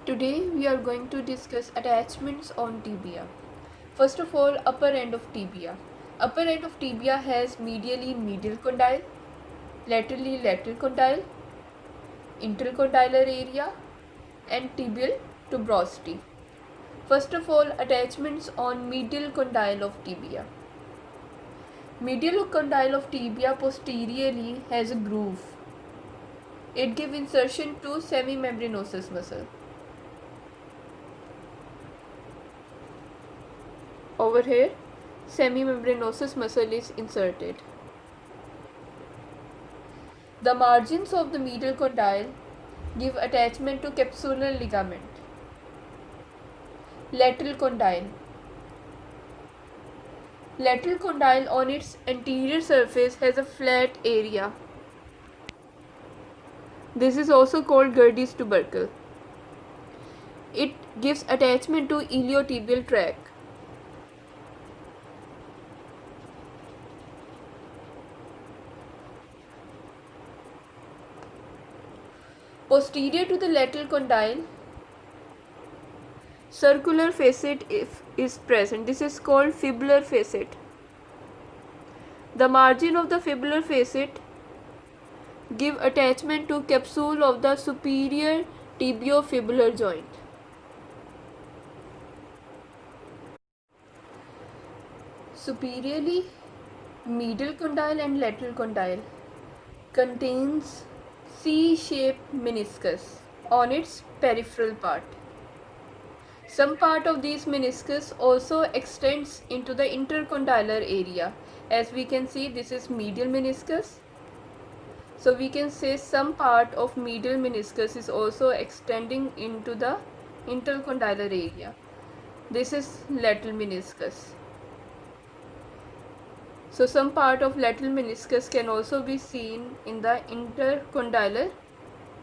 Today we are going to discuss attachments on tibia. First of all, upper end of tibia. Upper end of tibia has medially medial condyle, laterally lateral condyle, intercondylar area and tibial tuberosity. First of all, attachments on medial condyle of tibia. Medial condyle of tibia posteriorly has a groove. It gives insertion to semimembranosus muscle. Over here, semimembranosus muscle is inserted. The margins of the medial condyle give attachment to capsular ligament. Lateral condyle. Lateral condyle on its anterior surface has a flat area. This is also called Gerdy's tubercle. It gives attachment to iliotibial tract. Posterior to the lateral condyle, circular facet is present. This is called fibular facet. The margin of the fibular facet give attachment to capsule of the superior tibiofibular joint. Superiorly, medial condyle and lateral condyle contains C-shaped meniscus on its peripheral part. Some part of these meniscus also extends into the intercondylar area. As we can see, this is medial meniscus. So we can say some part of medial meniscus is also extending into the intercondylar area. This is lateral meniscus. So some part of lateral meniscus can also be seen in the intercondylar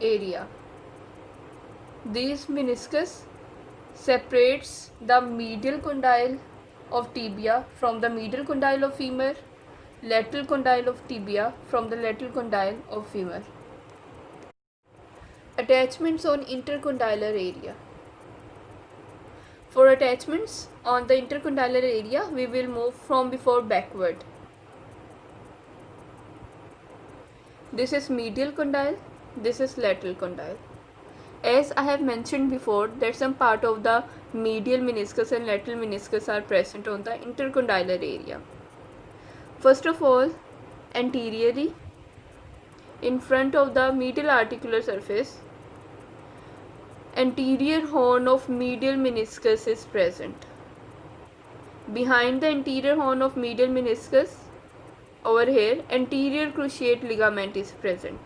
area. These meniscus separates the medial condyle of tibia from the medial condyle of femur, lateral condyle of tibia from the lateral condyle of femur. Attachments on intercondylar area. For attachments on the intercondylar area, we will move from before backward. This is medial condyle, this is lateral condyle. As I have mentioned before that some part of the medial meniscus and lateral meniscus are present on the intercondylar area. First of all, anteriorly, in front of the medial articular surface, anterior horn of medial meniscus is present. Behind the anterior horn of medial meniscus, over here, anterior cruciate ligament is present.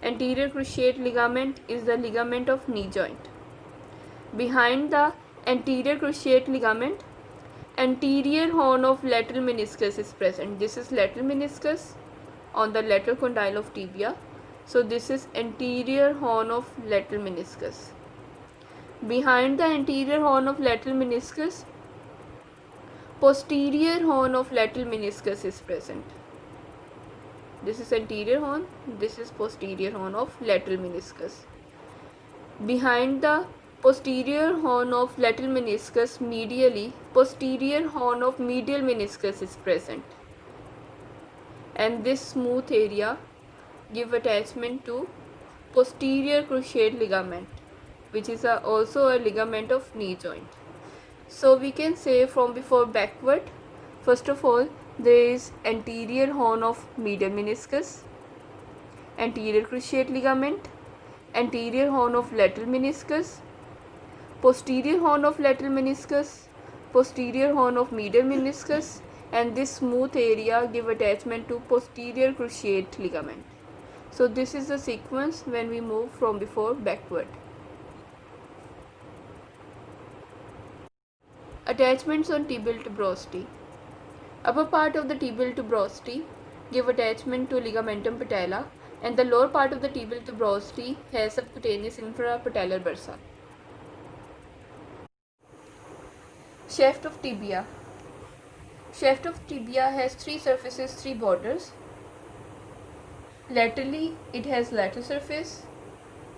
Anterior cruciate ligament is the ligament of knee joint. Behind the anterior cruciate ligament, anterior horn of lateral meniscus is present. This is lateral meniscus on the lateral condyle of tibia. So this is anterior horn of lateral meniscus. Behind the anterior horn of lateral meniscus, posterior horn of lateral meniscus is present. This is anterior horn, this is posterior horn of lateral meniscus. Behind the posterior horn of lateral meniscus medially, posterior horn of medial meniscus is present. And this smooth area give attachment to posterior cruciate ligament, which is also a ligament of knee joint. So we can say from before backward, first of all, there is anterior horn of medial meniscus, anterior cruciate ligament, anterior horn of lateral meniscus, posterior horn of lateral meniscus, posterior horn of medial meniscus, and this smooth area give attachment to posterior cruciate ligament. So this is the sequence when we move from before backward. Attachments on tibial tuberosity. Upper part of the tibial tuberosity give attachment to ligamentum patella, and the lower part of the tibial tuberosity has subcutaneous infrapatellar bursa. Shaft of tibia. Shaft of tibia has three surfaces, three borders. Laterally, it has lateral surface.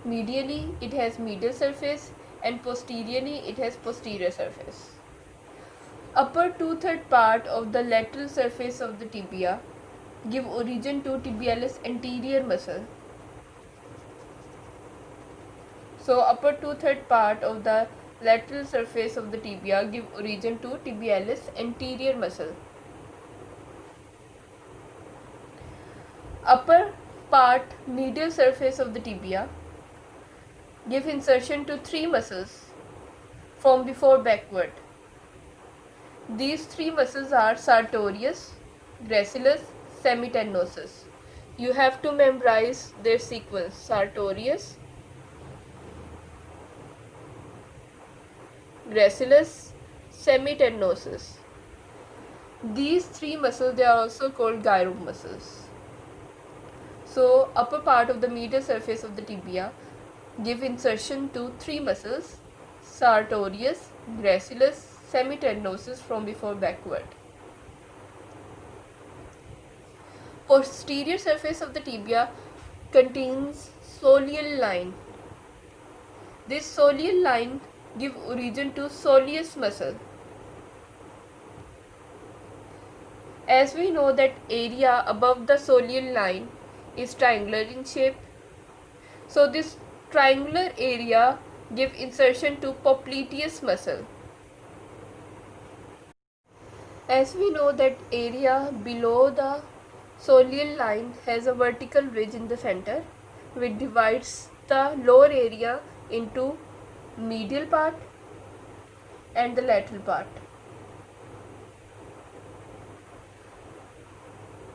Medially it has medial surface and posteriorly it has posterior surface. Upper 2/3 part of the lateral surface of the tibia give origin to tibialis anterior muscle. So upper 2/3 part of the lateral surface of the tibia give origin to tibialis anterior muscle. Upper part medial surface of the tibia give insertion to 3 muscles from before backward. These 3 muscles are sartorius, gracilis, semitendinosus. You have to memorize their sequence: sartorius, gracilis, semitendinosus. These 3 muscles, they are also called gyro muscles. So upper part of the medial surface of the tibia give insertion to 3 muscles: sartorius, gracilis, semitendinosus from before backward. Posterior surface of the tibia contains soleal line. This soleal line give origin to soleus muscle. As we know that area above the soleal line is triangular in shape, so this triangular area give insertion to popliteus muscle. As we know that area below the soleal line has a vertical ridge in the center which divides the lower area into medial part and the lateral part.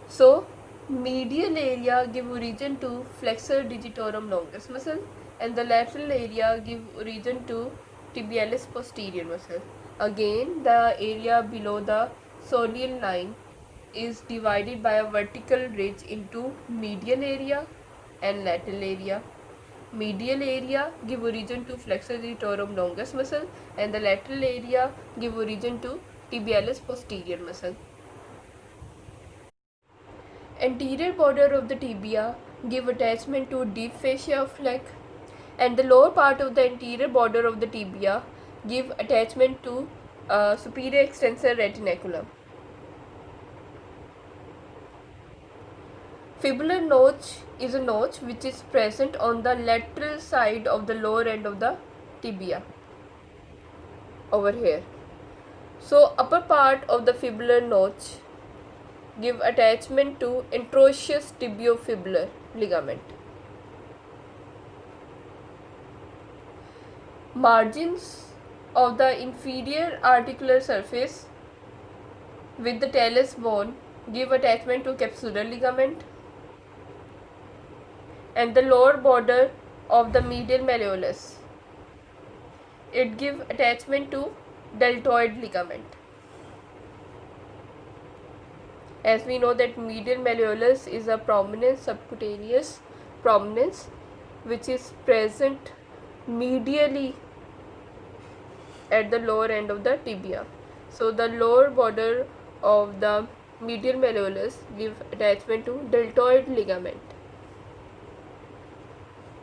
So medial area give origin to flexor digitorum longus muscle and the lateral area give origin to tibialis posterior muscle. Again, the area below the soleal line is divided by a vertical ridge into medial area and lateral area. Medial area give origin to flexor digitorum longus muscle and the lateral area give origin to tibialis posterior muscle. Anterior border of the tibia give attachment to deep fascia of leg, and the lower part of the anterior border of the tibia give attachment to superior extensor retinaculum. Fibular notch is a notch which is present on the lateral side of the lower end of the tibia over here. So upper part of the fibular notch give attachment to introitious tibiofibular ligament. Margins of the inferior articular surface with the talus bone give attachment to capsular ligament, and the lower border of the medial malleolus, it give attachment to deltoid ligament. As we know that medial malleolus is a prominence, subcutaneous prominence, which is present medially at the lower end of the tibia. So the lower border of the medial malleolus give attachment to deltoid ligament.